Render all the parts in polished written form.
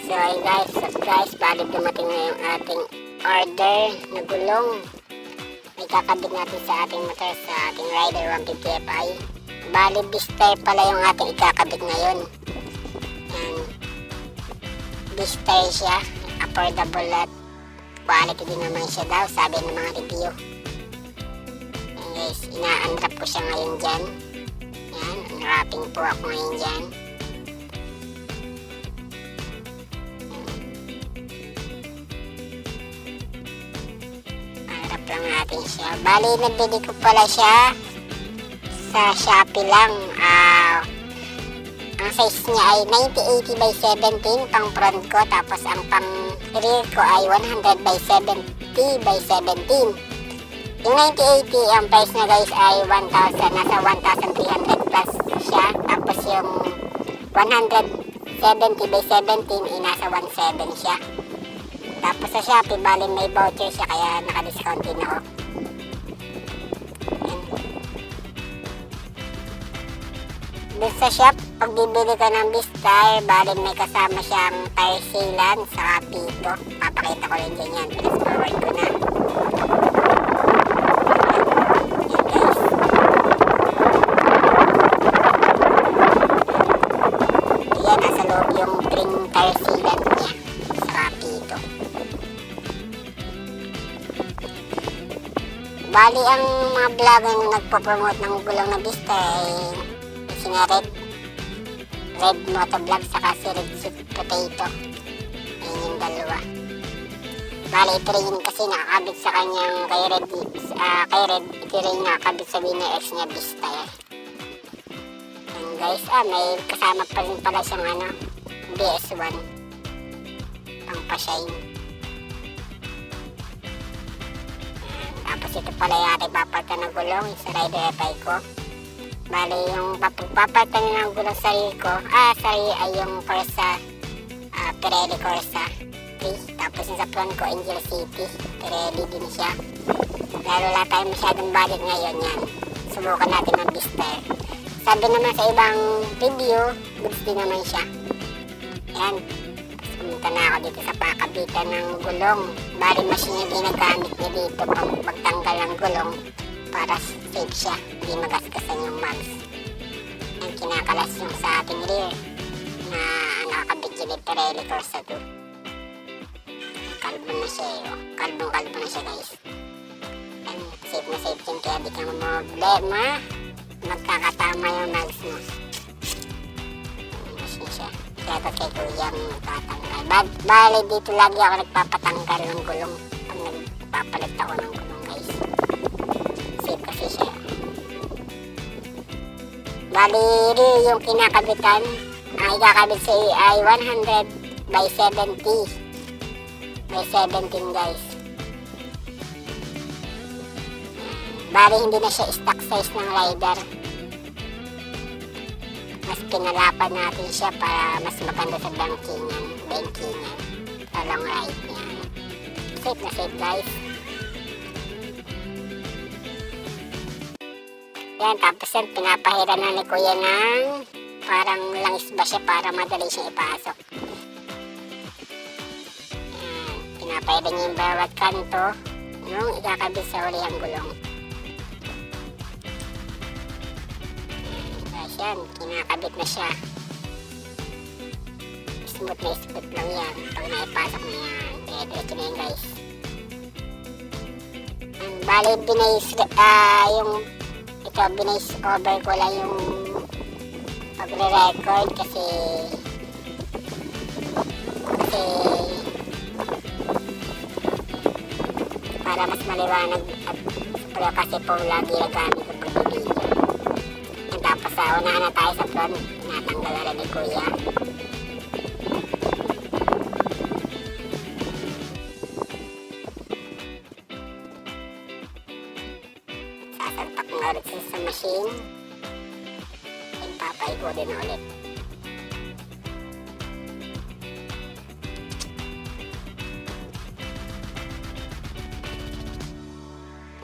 So ayun guys, bali dumating na yung ating order na gulong. May kakabit natin sa ating motor, sa ating Rider 150 Fi. Bali Bister pala yung ating ikakabit ngayon. Yan. Bister siya, affordable at quality din naman siya daw, sabi ng mga review. Yan guys, ina-unwrap ko siya ngayon dyan. Yan, unwrapping po ako ngayon dyan. Lang natin siya. Bali, nabili ko pala siya sa Shopee lang. Ang size niya ay 9080 by 17 pang front ko. Tapos ang pang rear ko ay 100 by 70 by 17. Yung 9080, ang price na guys ay 1,000. Nasa 1,300 plus siya. Tapos yung 170 by 17 ay nasa 1,700 siya. Tapos sa Shopee, bali may voucher siya kaya naka-discount din ako. Doon sa shop, pag bibili ka ng Bister, bali may kasama siyang tire sealant sa pito. Papakita ko rin dyan yan. Press forward ko na. Yan guys. Yan, nasa loob yung ring tire sealant niya sa pito. Bali, ang mga vlogger na nagpo-promote ng gulong na Bister ay sina Red Motovlog saka si Red Sweet Potato. Ayun yung dalawa. Bali, ito rin kasi nakakabit sa kanyang kay Red, ito rin nakakabit sa Winner X niya Bister. Ayun guys, may kasama pa rin pala siyang BS1 pang pa-shine. Tapos ito pala yung ating papalitan ng gulong sa Rider Fi ko. Bali yung papalitan nyo ng gulong sa rear ko, sa rear ay yung Corsa, Pirelli Corsa 3. Tapos yung sa front ko, Angel City, Pirelli din siya. Pero wala tayong masyadong budget ngayon yan. Subukan natin ng Bister. Sabi naman sa ibang review, goods din naman siya. Yan. Pumunta na ako dito sa pakabitan ng gulong. Bali machine yung ginagamit niya dito pang pagtanggal ng gulong para safe siya, hindi magasgasan yung mags. Yan, kinakalas yung sa ating rear na nakakabit yung Pirelli Corsa 2. Kalbo na siya kalbo na siya guys. Yan, safe na safe yun kaya di ka problema magkakatama yung mags mo. Machine siya. Kaya ito kay Kuya magtatanggal. Bali dito lagi ako nagpapatanggal ng gulong pag nagpapalit ako ng gulong guys. Safe kasi siya. Bali yung kinakabitan, ang ikakabit sa ay 100 by 70 by 17 guys. Bali hindi na siya stock size ng Rider. Mas pinalapan natin siya para mas maganda sa bankingan sa long ride niya. Safe na safe guys. Yan, tapos yan pinapahiran na ni Kuya ng parang langis ba siya para madali siya ipasok. Yan, pinapahiran niya yung bawat kanto nung ikakabit sa uli ang gulong. Yan, kinakabit na siya. Smooth lang yan. Pag naipasok na yan, diretso na yan guys. And bali, binays over ko lang yung pagre-record kasi para mas maliwanag at kasi po lagi nagamit ng pag-video. Tapos unahan na tayo sa front, natanggal na rin ni Kuya. Sasalpak na ulit sa machine. And papaikutin na ulit.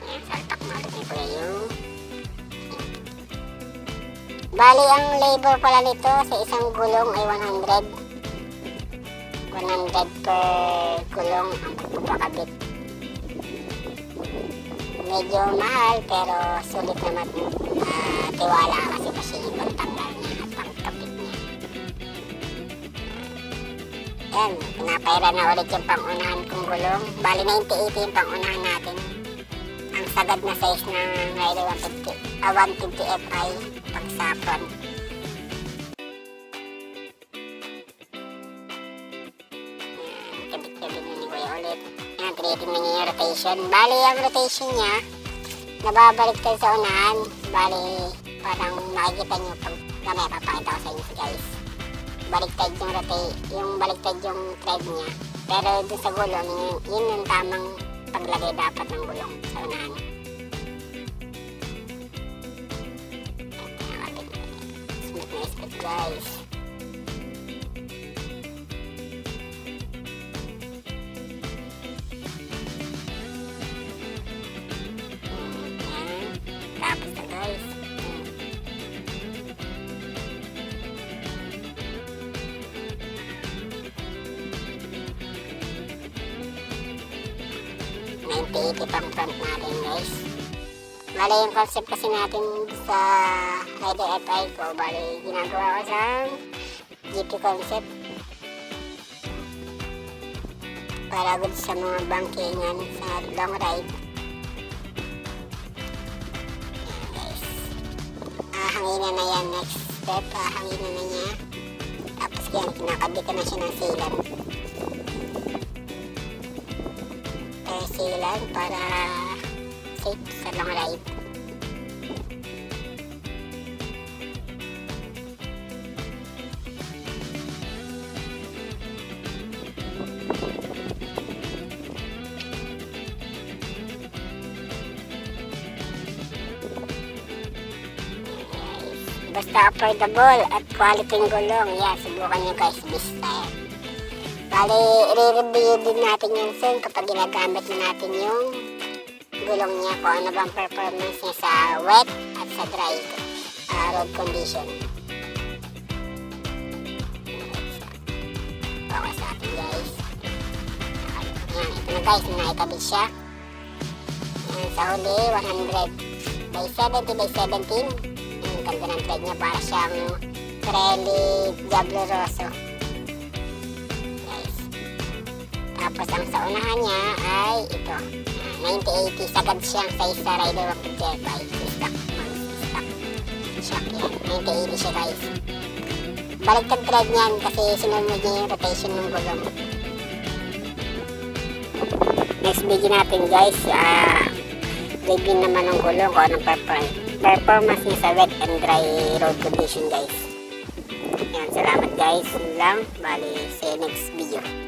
Ayan, salpak na ulit ni Kuya yung Bali, ang labor pala nito sa isang gulong ay 100. 100 per gulong ang pagpapakabit. Medyo mahal pero sulit naman. Tiwala kasi yung pagtanggal niya at pagkabit niya. Yan, pinapayra na ulit yung pangunahan kong gulong. Bali 90-80 yung pangunahan natin. Ang sagad na size ng Rider 150 Fi pag sa front. Kabit-kabit na ni Kuya ulit. Yan, tinitingnan niya yung rotation. Bali, ang rotation niya, nababaliktad sa unahan. Bali, parang makikita niyo pag mamaya papakita ko sa inyo guys. Baliktad yung baliktad yung thread niya. Pero dun sa gulong, yun yung tamang paglagay dapat ng gulong sa unahan. Smooth na smooth guys. Tapos na guys. Iti pang front natin guys. Bali yung concept kasi natin sa Rider Fi ko. Bali ginagawa ko sa GP concept. Para good sa mga bankingan sa long ride. Hanginan na yan, next step, hanginan na niya. Tapos yan, kinakabitan na siya ng sealant. Sealant para safe sa long ride. Basta affordable at quality ng gulong. Yeah, subukan nyo guys this time. Bali, i-review din natin yun soon kapag ginagamit na natin yung gulong niya kung ano bang performance niya sa wet at sa dry road condition. Okay sa atin guys. Yan, ito na guys, naikabit siya. Yan, sa huli, 100 by 70 by 17. Ang ganda ng thread niya, para siyang Pirelli Diablo Rosso. Guys. Tapos ang sa unahan niya ay ito. 90-80, sagad siyang size sa Rider 150 Fi. Stock. Shock yan. 90-80 siya guys. Baliktad thread niyan kasi sinunod niya yung rotation ng gulong. Next video natin guys, review naman ng gulong kung anong performance niya sa wet and dry road condition guys. Yan, salamat guys. Yun lang. Bali, see you next video.